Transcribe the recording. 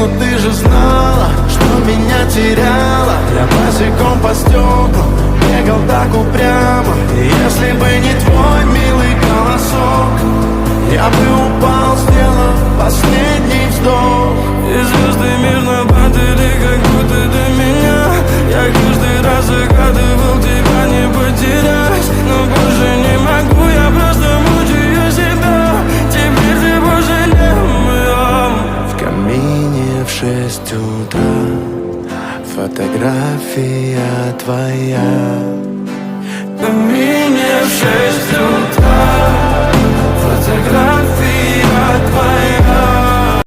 но ты же знала, что меня теряла. Я босиком по стеклам бегал так упрямо. И если бы не твой милый голосок, я бы упал, сделав последний вздох. И звезды мирно падали, как будто до меня. Я каждый раз загадывал тебя не потерять, но больше не могу, я просто мучаю себя. Теперь ты пожалел моем. В камине в 6 утра фотография твоя. В камине в 6 утра фотография